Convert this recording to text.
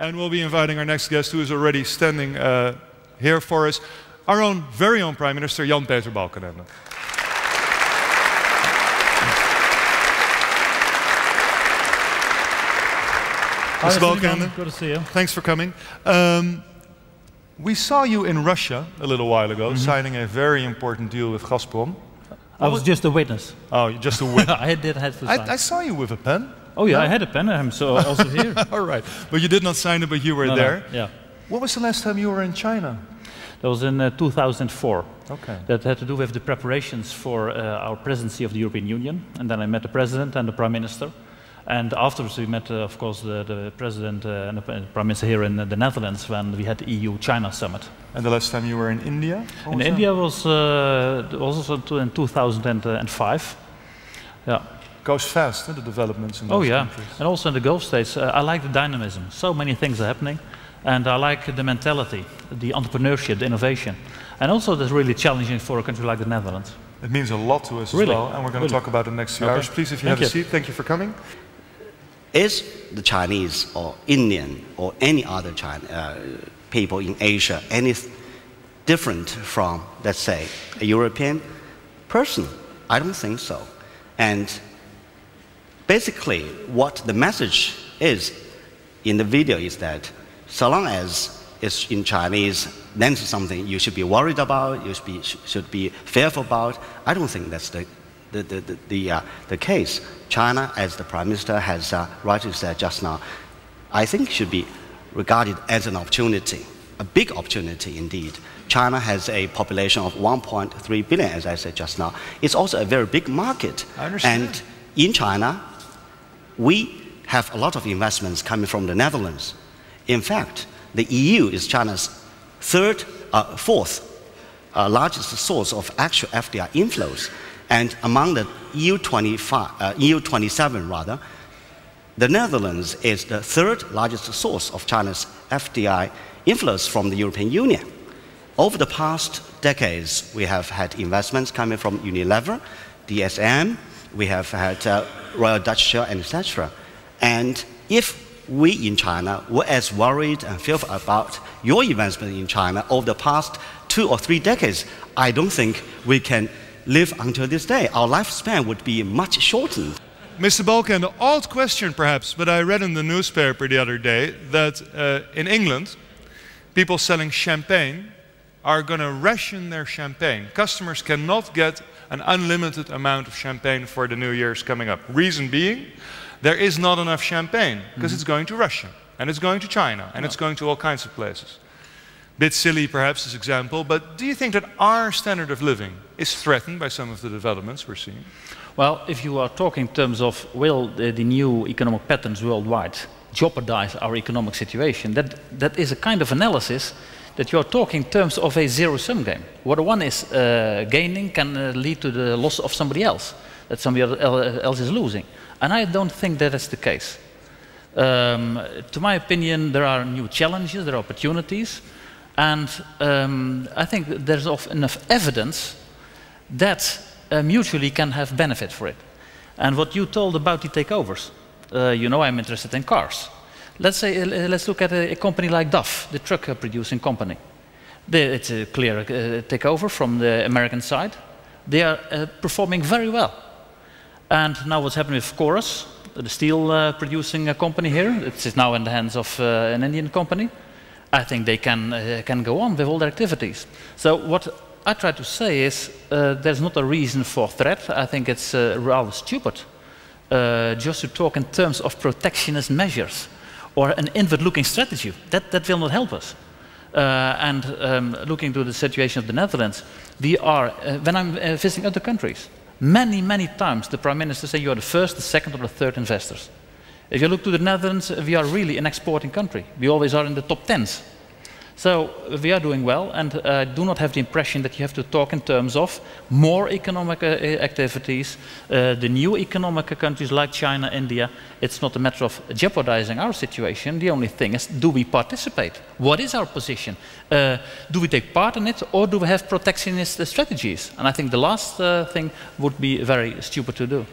And we'll be inviting our next guest, who is already standing here for us, our own very own Prime Minister, Jan-Peter Balkenende. Mr. Balkenende, good to see you. Thanks for coming. We saw you in Russia a little while ago, signing a very important deal with Gazprom. I was just a witness. Oh, just a witness. I did have to sign. I saw you with a pen. Oh yeah, I had a pen. I'm also here. All right, but you did not sign it, but you were there. No, yeah. What was the last time you were in China? That was in 2004. Okay. That had to do with the preparations for our presidency of the European Union. And then I met the President and the Prime Minister. And afterwards we met, of course, the President and the Prime Minister here in the Netherlands when we had the EU-China summit. And the last time you were in India? In India was also in 2005. Yeah. Goes fast, the developments in those countries. And also in the Gulf states, I like the dynamism. So many things are happening. And I like the mentality, the entrepreneurship, the innovation. And also that's really challenging for a country like the Netherlands. It means a lot to us as well, and we're going to talk about it next few hours. Please, if you have a seat, thank you for coming. Is the Chinese or Indian or any other people in Asia any different from, let's say, a European person? I don't think so. And basically, what the message is in the video is that so long as it's in Chinese, then it's something you should be worried about, you should be fearful about. I don't think that's the case. China, as the Prime Minister has rightly said just now, I think should be regarded as an opportunity, a big opportunity indeed. China has a population of 1.3 billion, as I said just now. It's also a very big market. I understand. And in China, we have a lot of investments coming from the Netherlands. In fact, the EU is China's fourth largest source of actual FDI inflows. And among the EU 27 rather, the Netherlands is the third largest source of China's FDI inflows from the European Union. Over the past decades, we have had investments coming from Unilever, DSM, we have had Royal Dutch Shell, etc. And if we in China were as worried and fearful about your investment in China over the past 2 or 3 decades, I don't think we can live until this day. Our lifespan would be much shortened. Mr. Balkenende, odd question perhaps, but I read in the newspaper the other day that in England, people selling champagne are going to ration their champagne. Customers cannot get an unlimited amount of champagne for the New Year's coming up. Reason being, there is not enough champagne because it's going to Russia, and it's going to China, and it's going to all kinds of places. Bit silly perhaps as example, but do you think that our standard of living is threatened by some of the developments we're seeing? Well, if you are talking in terms of will the new economic patterns worldwide jeopardize our economic situation, that is a kind of analysis that you are talking in terms of a zero-sum game. What one is gaining can lead to the loss of somebody else, that somebody else is losing. And I don't think that is the case. To my opinion, there are new challenges, there are opportunities, and I think there's enough evidence that mutually can have benefit for it. And what you told about the takeovers, you know I'm interested in cars. Let's look at a company like DAF, the truck producing company. It's a clear takeover from the American side. They are performing very well. And now what's happening with Chorus, the steel producing company here, it's now in the hands of an Indian company. I think they can go on with all their activities. So what I try to say is there's not a reason for threat. I think it's rather stupid just to talk in terms of protectionist measures or an inward-looking strategy. That will not help us. Looking to the situation of the Netherlands, we are, when I'm visiting other countries, many times the Prime Minister says you are the first, the second or the third investors. If you look to the Netherlands, we are really an exporting country. We always are in the top 10s. So we are doing well, and I do not have the impression that you have to talk in terms of more economic activities, the new economic countries like China, India. It's not a matter of jeopardizing our situation. The only thing is, do we participate? What is our position? Do we take part in it, or do we have protectionist strategies? And I think the last thing would be very stupid to do.